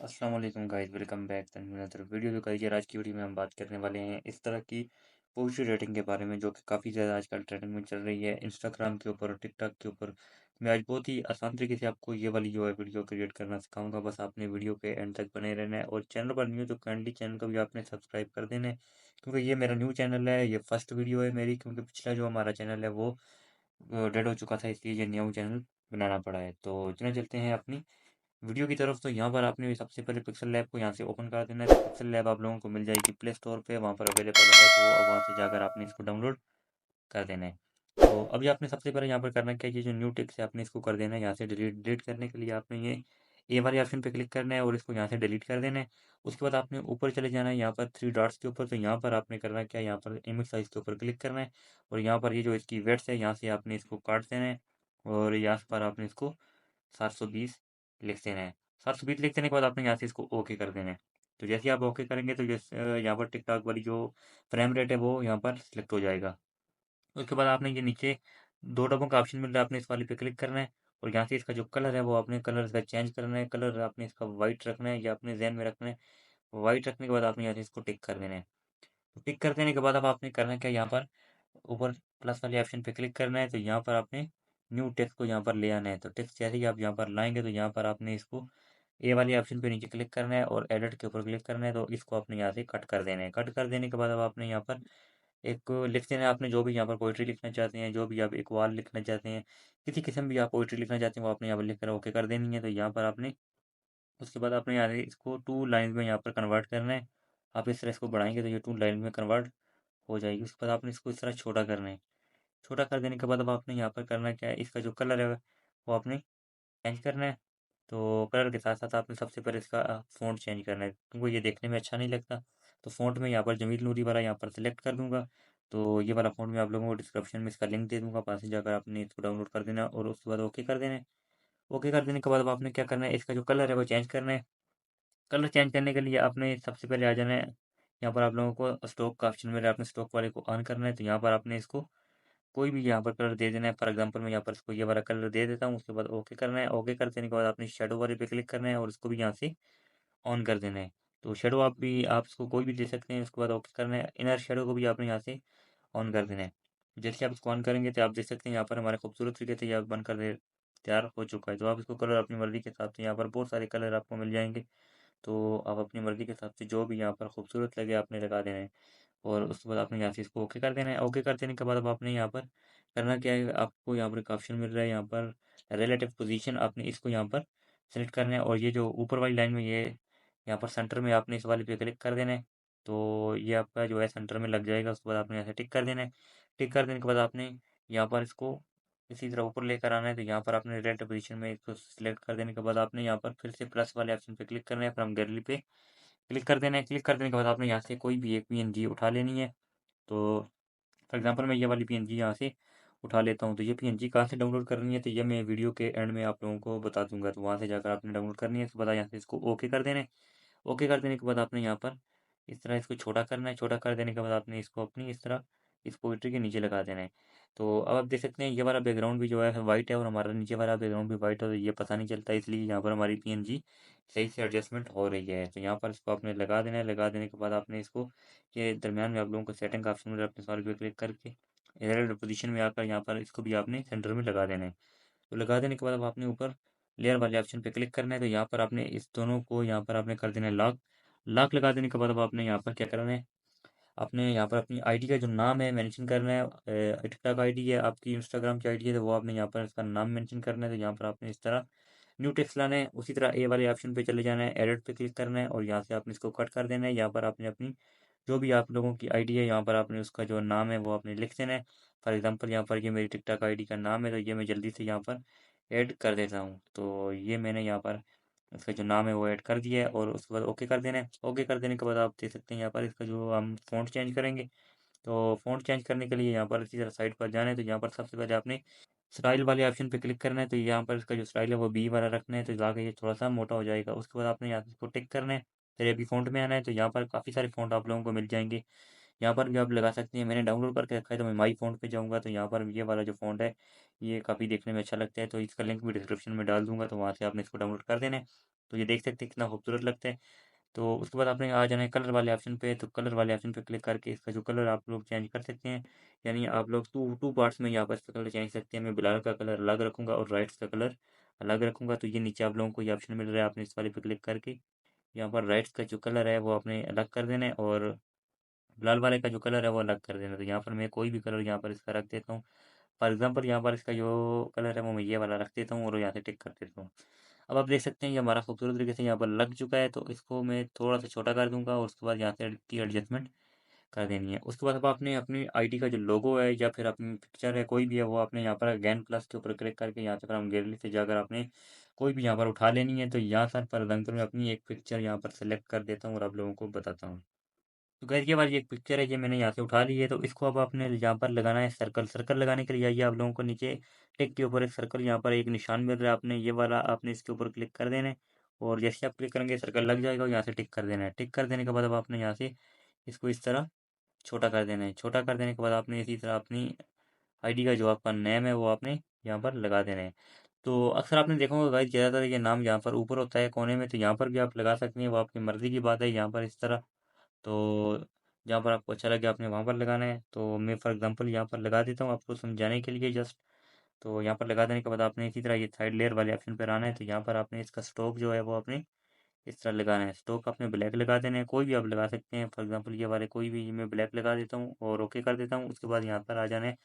अस्सलाम वालेकुम guys, welcome back another video. तो गाइस यार आज की वीडियो में हम बात करने वाले हैं इस तरह की पोस्टर रेटिंग के बारे में जो कि काफ़ी ज़्यादा आजकल ट्रेंडिंग में चल रही है इंस्टाग्राम के ऊपर और टिकटॉक के ऊपर। मैं आज बहुत ही आसान तरीके से आपको ये वाली जो है वीडियो क्रिएट करना सिखाऊंगा। बस आपने वीडियो के एंड तक बने रहना है और चैनल पर न्यू है तो काइंडली चैनल को भी आपने सब्सक्राइब कर देना है, क्योंकि ये मेरा न्यू चैनल है, ये फर्स्ट वीडियो है मेरी, क्योंकि पिछला जो हमारा चैनल है वो डेड हो चुका था, इसलिए ये न्यू चैनल बनाना पड़ा है। तो चलिए चलते हैं अपनी वीडियो की तरफ। तो यहाँ पर आपने सबसे पहले पिक्सल लैब को यहाँ से ओपन कर देना है। तो पिक्सल लैब आप लोगों को मिल जाएगी प्ले स्टोर पे, वहाँ पर अवेलेबल है, तो अब वहाँ से जाकर आपने इसको डाउनलोड कर देना है। तो अभी आपने सबसे पहले यहाँ पर करना क्या है, ये जो न्यू टेक्स्ट है आपने इसको कर देना है। यहाँ से डिलीट डिलीट करने के लिए आपने ये ए वाले ऑप्शन पे क्लिक करना है और इसको यहाँ से डिलीट कर देना है। उसके बाद आपने ऊपर चले जाना है यहाँ पर थ्री डॉट्स के ऊपर। तो यहाँ पर आपने करना क्या है, यहाँ पर इमेज साइज के ऊपर क्लिक करना है और यहाँ पर ये जो इसकी वेट्स है यहाँ से आपने इसको काट देना है और यहाँ पर आपने इसको 720 लिख देना है। 720 लिख देने के बाद आपने यहाँ से इसको ओके कर देना है। तो जैसे ही आप ओके करेंगे तो जैसे यहाँ पर टिकटॉक वाली जो फ्रेम रेट है वो यहाँ पर सिलेक्ट हो जाएगा। उसके बाद आपने ये नीचे दो डब्बों का ऑप्शन मिल रहा है, आपने इस वाले पे क्लिक करना है और यहाँ से इसका जो कलर है वो आपने कलर इसका चेंज करना है। कलर आपने इसका वाइट रखना है या अपने जहन में रखना है। वाइट रखने के बाद आपने यहाँ से इसको टिक कर देना है। तो टिक कर देने के बाद अब आपने करना क्या, यहाँ पर ऊपर प्लस वाले ऑप्शन पे क्लिक करना है। तो यहाँ पर आपने न्यू टेक्स्ट को यहाँ पर ले आना है। तो टेक्स्ट जैसे ही आप यहाँ पर लाएंगे तो यहाँ पर आपने इसको ए वाले ऑप्शन पे नीचे क्लिक करना है और एडिट के ऊपर क्लिक करना है। तो इसको आपने यहाँ से कट कर देना है। कट कर देने के बाद अब आपने यहाँ पर एक लिख देना है। आपने जो भी यहाँ पर पोइट्री लिखना चाहते हैं, जो भी आप एक वाल लिखना चाहते हैं, किसी किस्म भी आप पोइट्री लिखना चाहते हैं वो आपने यहाँ पर लिख कर ओके कर देनी है। तो यहाँ पर आपने उसके बाद आपने यहाँ से इसको टू लाइन में यहाँ पर कन्वर्ट करना है। आप इस तरह इसको बढ़ाएंगे तो ये टू लाइन में कन्वर्ट हो जाएगी। उसके बाद आपने इसको इस तरह छोटा करना है। छोटा कर देने के बाद अब आपने यहाँ पर करना क्या है, इसका जो कलर है वो आपने चेंज करना है। तो कलर के साथ साथ आपने सबसे पहले इसका फ़ॉन्ट चेंज करना है, क्योंकि ये देखने में अच्छा नहीं लगता। तो फ़ॉन्ट में यहाँ पर जमील नूरी वाला यहाँ पर सेलेक्ट कर दूंगा। तो ये वाला फ़ॉन्ट मैं आप लोगों को डिस्क्रिप्शन में इसका लिंक दे दूंगा, वहाँ से जाकर आपने इसको डाउनलोड कर देना और उसके बाद ओके कर देना है। ओके कर देने के बाद अब आपने क्या करना है, इसका जो कलर है वो चेंज करना है। कलर चेंज करने के लिए आपने सबसे पहले आ जाना है, यहाँ पर आप लोगों को स्टॉक का ऑप्शन मिल रहा है, आपने स्टॉक वाले को ऑन करना है। तो यहाँ पर आपने इसको कोई भी यहाँ पर कलर दे देना है। फॉर एग्जांपल मैं यहाँ पर इसको ये वाला कलर दे देता हूँ। उसके बाद ओके करना है। ओके कर देने के बाद आपने शेडो वाले पे क्लिक करना है और इसको भी यहाँ से ऑन कर देना है। तो शेडो आप इसको कोई भी दे सकते हैं। उसके बाद ओके करना है। इनर शेडो को भी आपने यहाँ से ऑन कर देना है। जैसे आप इसको ऑन करेंगे तो आप देख सकते हैं यहाँ पर हमारे खूबसूरत तरीके से यह बनकर तैयार हो चुका है। तो आप इसको कलर अपनी मर्जी के हिसाब से, यहाँ पर बहुत सारे कलर आपको मिल जाएंगे, तो आप अपनी मर्जी के हिसाब से जो भी यहाँ पर खूबसूरत लगे आपने लगा देना है। और उसके बाद आपने यहाँ से इसको ओके कर देना है। ओके कर देने के बाद अब आपने यहाँ पर करना क्या है, आपको यहाँ पर एक ऑप्शन मिल रहा है, यहाँ पर रिलेटिव पोजीशन, आपने इसको यहाँ पर सेलेक्ट करना है और ये जो ऊपर वाली लाइन में ये यहाँ पर सेंटर में आपने इस वाले पे क्लिक कर देना है। तो ये आपका जो है सेंटर में लग जाएगा। उसके बाद आपने यहाँ से टिक कर देना है। टिक कर देने के बाद आपने यहाँ पर इसको इसी तरह ऊपर लेकर आना है। तो यहाँ पर आपने रिलेटिव पोजीशन में इसको सिलेक्ट कर देने के बाद आपने यहाँ पर फिर से प्लस वाले ऑप्शन पे क्लिक करना है, फ्रॉम गैलरी पे क्लिक कर देना है। क्लिक कर देने के बाद आपने यहाँ से कोई भी एक पीएनजी उठा लेनी है। तो फॉर एग्जांपल मैं ये वाली पीएनजी यहाँ से उठा लेता हूँ। तो ये पीएनजी कहाँ से डाउनलोड करनी है, तो ये मैं वीडियो के एंड में आप लोगों को बता दूंगा। तो वहाँ से जाकर आपने डाउनलोड करनी है। उसके बाद यहाँ से इसको ओके कर देना है। ओके कर देने के बाद आपने यहाँ पर इस तरह इसको छोटा करना है। छोटा कर देने के बाद आपने इसको अपनी इस तरह इस पोइट्री के नीचे लगा देना है। तो अब आप देख सकते हैं ये वाला बैकग्राउंड भी जो है वाइट है और हमारा नीचे वाला बैकग्राउंड भी वाइट है। तो ये पता नहीं चलता, इसलिए यहाँ पर हमारी पीएनजी सही से एडजस्टमेंट हो रही है। तो यहाँ पर इसको आपने लगा देना है। लगा देने के बाद आपने इसको ये दरमियान में आप लोगों को सेटिंग का ऑप्शन मिल रहा है, अपने सॉरी पे क्लिक करके एडिट पोजीशन में आकर यहाँ पर इसको भी आपने सेंटर में लगा देना है। तो लगा देने के बाद अब आपने ऊपर लेयर वाले ऑप्शन पे क्लिक करना है। तो यहाँ पर आपने इस दोनों को यहाँ पर आपने कर देना है लॉक। लॉक लगा देने के बाद अब आपने यहाँ पर क्या करना है, आपने यहाँ पर अपनी आईडी का जो नाम है मेंशन करना है। टिकटॉक आईडी है आपकी, इंस्टाग्राम की आईडी है, तो वो आपने यहाँ पर इसका नाम मेंशन करना है। तो यहाँ पर आपने इस तरह न्यू टेक्स्ट लाना है। उसी तरह ए वाले ऑप्शन पे चले जाना है, एडिट पे क्लिक करना है और यहाँ से आपने इसको कट कर देना है। यहाँ पर आपने अपनी जो भी आप लोगों की आईडी है यहाँ पर आपने उसका जो नाम है वो आपने लिख देना है। फॉर एग्जांपल यहाँ पर ये मेरी टिकटॉक आईडी का नाम है, तो ये मैं जल्दी से यहाँ पर ऐड कर देता हूँ। तो ये मैंने यहाँ पर इसका जो नाम है वो ऐड कर दिया है और उसके बाद ओके कर देना है। ओके कर देने के बाद आप देख सकते हैं यहाँ पर इसका जो हम फ़ॉन्ट चेंज करेंगे। तो फ़ॉन्ट चेंज करने के लिए यहाँ पर इसी तरह साइड पर जाना है। तो यहाँ पर सबसे पहले आपने स्टाइल वाले ऑप्शन पे क्लिक करना है। तो यहाँ पर इसका जो स्टाइल है वो बी वाला रखना है, तो जाके ये थोड़ा सा मोटा हो जाएगा। उसके बाद आपने यहाँ से इसको टिक करना है, फिर अभी फ़ॉन्ट में आना है। तो यहाँ पर काफ़ी सारे फ़ॉन्ट आप लोगों को मिल जाएंगे। यहाँ पर भी आप लगा सकते हैं। मैंने डाउनलोड करके रखा है, तो मैं माई फ़ॉन्ट पे जाऊँगा तो यहाँ पर ये वाला जो फ़ॉन्ट है, ये काफ़ी देखने में अच्छा लगता है, तो इसका लिंक भी डिस्क्रिप्शन में डाल दूँगा, तो वहाँ से आपने इसको डाउनलोड कर देना है। तो ये देख सकते हैं कितना खूबसूरत लगता है। तो उसके बाद आपने आ जाना है कलर वाले ऑप्शन पे, तो कलर वाले ऑप्शन पे क्लिक करके इसका जो कलर आप लोग चेंज कर सकते हैं। यानी आप लोग टू टू पार्ट्स में यहाँ पर इसका कलर चेंज कर सकते हैं। मैं बिलाल का कलर अलग रखूँगा और राइट्स का कलर अलग रखूँगा। तो ये नीचे आप लोगों को ये ऑप्शन मिल रहा है, आपने इस वाले पे क्लिक करके यहाँ पर राइट्स का जो कलर है वो आपने अलग कर देना है, और लाल वाले का जो कलर है वो अलग कर देना। तो यहाँ पर मैं कोई भी कलर यहाँ पर इसका रख देता हूँ। फॉर एग्जांपल यहाँ पर इसका जो कलर है वो मैं ये वाला रख देता हूँ और यहाँ से टिक कर देता हूँ। अब आप देख सकते हैं ये हमारा खूबसूरत तरीके से यहाँ पर लग चुका है, तो इसको मैं थोड़ा सा छोटा कर दूंगा और उसके बाद यहाँ से की एडजस्टमेंट कर देनी है। उसके बाद अब आपने अपनी आईडी का जो लोगो है या फिर अपनी पिक्चर है कोई भी है, वो आपने यहाँ पर अगेन प्लस के ऊपर क्लिक करके यहाँ से फ्रॉम गैलरी से जाकर आपने कोई भी यहाँ पर उठा लेनी है। तो यहाँ सर पर एग्जाम्पल मैं अपनी एक पिक्चर यहाँ पर सेलेक्ट कर देता हूँ और आप लोगों को बताता हूँ। तो गैस ये वाली एक पिक्चर है, ये मैंने यहाँ से उठा ली है, तो इसको अब आपने यहाँ पर लगाना है सर्कल। सर्कल लगाने के लिए आइए आप लोगों को नीचे टिक के ऊपर एक सर्कल यहाँ पर एक निशान मिल रहा है, आपने ये वाला आपने इसके ऊपर क्लिक कर देना है। और जैसे आप क्लिक करेंगे सर्कल लग जाएगा और यहाँ से टिक कर देना है। टिक कर देने के बाद अब आपने यहाँ से इसको इस तरह छोटा कर देना है। छोटा कर देने के बाद आपने इसी तरह अपनी आईडी का जो आपका नेम है वो आपने यहाँ पर लगा देना है। तो अक्सर आपने देखा होगा गाइस, ज़्यादातर ये नाम यहाँ पर ऊपर होता है कोने में, तो यहाँ पर भी आप लगा सकते हैं, वो आपकी मर्ज़ी की बात है। यहाँ पर इस तरह, तो जहाँ पर आपको अच्छा लगे आपने वहाँ पर लगाना है। तो मैं फॉर एग्जांपल यहाँ पर लगा देता हूँ आपको समझाने के लिए जस्ट। तो यहाँ पर लगा देने के बाद आपने इसी तरह ये साइड लेयर वाले ऑप्शन पर आना है, तो यहाँ पर आपने इसका स्ट्रोक जो है वो आपने इस तरह लगाना है। स्ट्रोक आपने ब्लैक लगा देना है, कोई भी आप लगा सकते हैं। फॉर एग्जांपल ये वाले कोई भी मैं ब्लैक लगा देता हूँ और ओके कर देता हूँ। उसके बाद यहाँ पर आ जाना है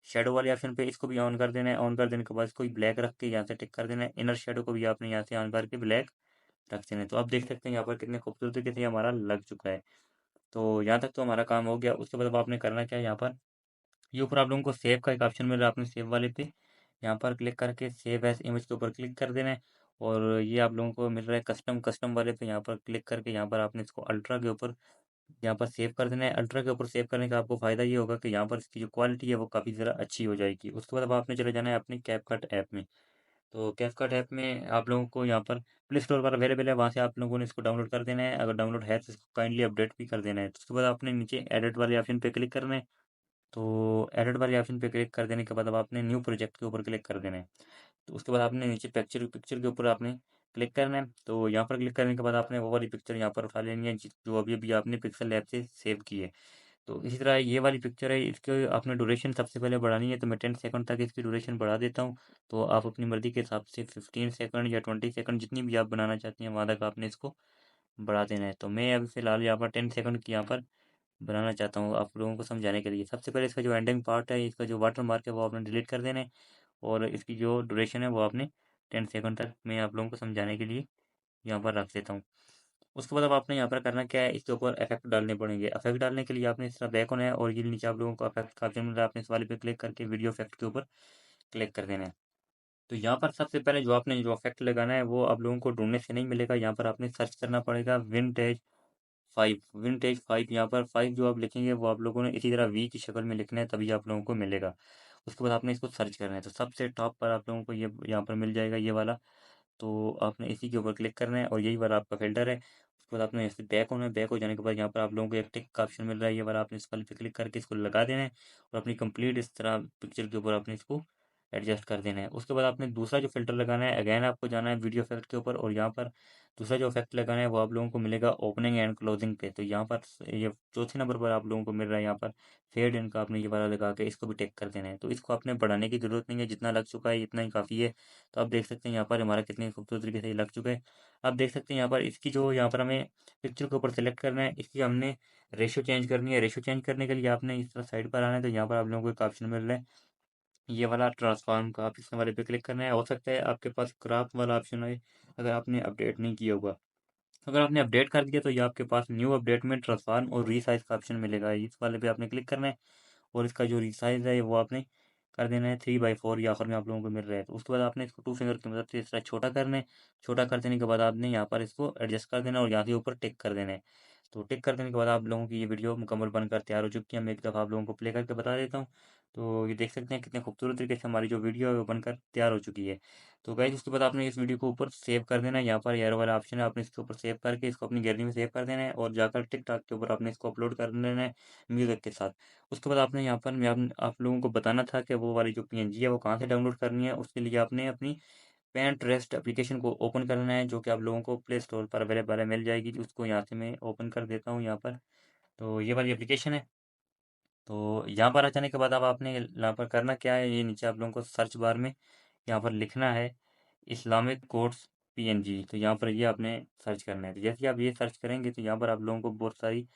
शेडो वाले ऑप्शन पे, इसको भी ऑन कर देना है। ऑन कर देने के बाद इसको भी ब्लैक रख के यहाँ से टिक कर देना है। इनर शेडो को भी आपने यहाँ से ऑन करके ब्लैक रख देना है। तो आप देख सकते हैं यहाँ पर कितने खूबसूरत तरीके से ये हमारा लग चुका है। तो यहाँ तक तो हमारा काम हो गया। उसके बाद अब आपने करना क्या है, यहाँ पर ये ऊपर आप लोगों को सेव का एक ऑप्शन मिल रहा है, आपने सेव वाले पे यहाँ पर क्लिक करके सेव एज इमेज के ऊपर क्लिक कर देना है। और ये आप लोगों को मिल रहा है कस्टम, कस्टम वाले पे यहाँ पर क्लिक करके यहाँ पर आपने इसको अल्ट्रा के ऊपर यहाँ पर सेव कर देना है। अल्ट्रा के ऊपर सेव करने का आपको फ़ायदा ये होगा कि यहाँ पर इसकी जो क्वालिटी है वो काफ़ी ज़रा अच्छी हो जाएगी। उसके बाद अब आपने चले जाना है अपने कैपकट ऐप में। तो कैपकट ऐप में आप लोगों को यहाँ पर प्ले स्टोर पर अवेलेबल है, वहाँ से आप लोगों ने इसको डाउनलोड कर देना है। अगर डाउनलोड है तो इसको काइंडली अपडेट भी कर देना है। तो उसके बाद आपने नीचे एडिट वाले ऑप्शन पे क्लिक करना है। तो एडिट वाले ऑप्शन पे क्लिक कर देने के बाद अब आपने न्यू प्रोजेक्ट के ऊपर क्लिक कर देना है। तो उसके बाद आपने नीचे पिक्चर पिक्चर के ऊपर आपने क्लिक करना है। तो यहाँ पर क्लिक करने के बाद आपने वो वाली पिक्चर यहाँ पर उठा लेनी है जो अभी अभी आपने पिक्सल ऐप से सेव की है। तो इसी तरह ये वाली पिक्चर है, इसके आपने ड्यूरेशन सबसे पहले बढ़ानी है, तो मैं 10 सेकंड तक इसकी ड्यूरेशन बढ़ा देता हूँ। तो आप अपनी मर्ज़ी के हिसाब से 15 सेकंड या 20 सेकंड जितनी भी आप बनाना चाहती हैं वहाँ तक आपने इसको बढ़ा देना है। तो मैं अभी फ़िलहाल यहाँ पर 10 सेकंड की यहाँ पर बनाना चाहता हूँ आप लोगों को समझाने के लिए। सबसे पहले इसका जो एंडिंग पार्ट है, इसका जो वाटर मार्क है वो आपने डिलीट कर देना है, और इसकी जो ड्यूरेशन है वो आपने 10 सेकंड तक मैं आप लोगों को समझाने के लिए यहाँ पर रख देता हूँ। उसके बाद अब आपने यहाँ पर करना क्या है, इसके ऊपर इफेक्ट डालने पड़ेंगे। इफेक्ट डालने के लिए आपने इस तरह बैक होना है और ये नीचे आप लोगों को इफेक्ट का ऑप्शन मिल रहा है, आपने इस वाले पे क्लिक करके वीडियो इफेक्ट के ऊपर क्लिक कर देना है। तो यहाँ पर सबसे पहले जो आपने जो इफेक्ट लगाना है वो आप लोगों को ढूंढने से नहीं मिलेगा, यहाँ पर आपने सर्च करना पड़ेगा विंटेज 5। विंटेज 5, यहाँ पर 5 जो आप लिखेंगे वो आप लोगों ने इसी तरह वी की शक्ल में लिखना है, तभी आप लोगों को मिलेगा। उसके बाद आपने इसको सर्च करना है, तो सबसे टॉप पर आप लोगों को ये यहाँ पर मिल जाएगा ये वाला। तो आपने इसी के ऊपर क्लिक करना है और यही वाला आपका फ़िल्टर है। उसके बाद आपने ऐसे बैक होना है, बैक हो जाने के बाद यहाँ पर आप लोगों को एक टिक का ऑप्शन मिल रहा है, ये वाला आपने इस वाले पे क्लिक करके इसको लगा देना है और अपनी कंप्लीट इस तरह पिक्चर के ऊपर आपने इसको एडजस्ट कर देना है। उसके बाद आपने दूसरा जो फ़िल्टर लगाना है, अगेन आपको जाना है वीडियो इफेक्ट के ऊपर और यहाँ पर दूसरा जो इफेक्ट लगाना है वो आप लोगों को मिलेगा ओपनिंग एंड क्लोजिंग पे। तो यहाँ पर ये चौथे नंबर पर आप लोगों को मिल रहा है यहाँ पर फेड इन का, आपने ये वाला लगा के इसको भी टिक कर देना है। तो इसको आपने बढ़ाने की ज़रूरत नहीं है, जितना लग चुका है इतना ही काफ़ी है। तो आप देख सकते हैं यहाँ पर हमारा कितने खूबसूरत तरीके से ये लग चुका है। आप देख सकते हैं यहाँ पर इसकी जो यहाँ पर हमें पिक्चर के ऊपर सेलेक्ट करना है, इसकी हमने रेशो चेंज करनी है। रेशो चेंज करने के लिए आपने इस तरह साइड पर आना है, तो यहाँ पर आप लोगों को एक ऑप्शन मिल रहा है ये वाला ट्रांसफॉर्म का, आप इस वाले पे क्लिक करना है। हो सकता है आपके पास क्रॉप वाला ऑप्शन है अगर आपने अपडेट नहीं किया होगा। अगर आपने अपडेट कर दिया तो ये आपके पास न्यू अपडेट में ट्रांसफॉर्म और रीसाइज का ऑप्शन मिलेगा, इस वाले पे आपने क्लिक करना है और इसका जो रीसाइज है वो आपने कर देना है 3/4 या आखिर में आप लोगों को मिल रहा है। तो उसके बाद आपने इसको टू फिंगर की मदद से इस तरह छोटा करना है। छोटा कर देने के बाद आपने यहाँ पर इसको एडजस्ट कर देना और यहाँ से ऊपर टिक कर देना है। तो टिक कर देने के बाद आप लोगों की ये वीडियो मुकम्मल बनकर तैयार हो चुकी है। मैं एक दफ़ा आप लोगों को प्ले करके बता देता हूँ। तो ये देख सकते हैं कितने खूबसूरत तरीके से हमारी जो वीडियो है वो बनकर तैयार हो चुकी है। तो गाइस उसके बाद आपने इस वीडियो को ऊपर सेव कर देना है, यहाँ पर एरो वाला ऑप्शन है, आपने इसके ऊपर सेव करके इसको अपनी गैलरी में सेव कर देना है और जाकर टिकटॉक के ऊपर आपने इसको अपलोड कर देना है म्यूज़िक के साथ। उसके बाद आपने यहाँ पर मैं आप लोगों को बताना था कि वो वाली जो पीएनजी है वो कहाँ से डाउनलोड करनी है। उसके लिए आपने अपनी पैंटरेस्ट एप्लीकेशन को ओपन करना है, जो कि आप लोगों को प्ले स्टोर पर अवेलेबल है, मिल जाएगी। उसको यहाँ से मैं ओपन कर देता हूँ यहाँ पर। तो ये वाली एप्लीकेशन है। तो यहाँ पर आ जाने के बाद अब आपने यहाँ पर करना क्या है, ये नीचे आप लोगों को सर्च बार में यहाँ पर लिखना है इस्लामिक कोर्स पीएनजी। तो यहाँ पर ये आपने सर्च करना है। तो जैसे ही आप ये सर्च करेंगे तो यहाँ पर आप लोगों को बहुत सारी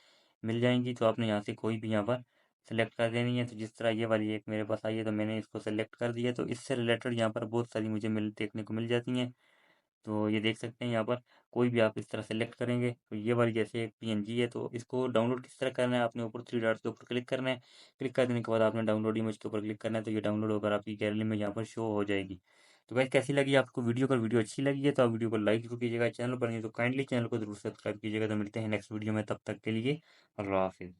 मिल जाएंगी। तो आपने यहाँ से कोई भी यहाँ पर सेलेक्ट कर देनी है। तो जिस तरह ये वाली एक मेरे पास आई है तो मैंने इसको सेलेक्ट कर दिया। तो इससे रिलेटेड यहाँ पर बहुत सारी मुझे देखने को मिल जाती हैं। तो ये देख सकते हैं यहाँ पर कोई भी आप इस तरह सेलेक्ट करेंगे तो ये वाली जैसे एक पीएनजी है। तो इसको डाउनलोड किस तरह करना है, आपने ऊपर थ्री डॉट्स के ऊपर क्लिक करना है। क्लिक कर देने के बाद आपने डाउनलोड इमेज के ऊपर क्लिक करना है। तो ये डाउनलोड होकर आपकी गैलरी में यहाँ पर शो हो जाएगी। तो गाइस कैसी लगी आपको वीडियो? अगर वीडियो अच्छी लगी है तो आप वीडियो को लाइक जरूर कीजिएगा, चैनल पर नहीं तो काइंडली चैनल को जरूर सब्सक्राइब कीजिएगा। तो मिलते हैं नेक्स्ट वीडियो में, तब तक के लिए अल्लाह हाफिज़।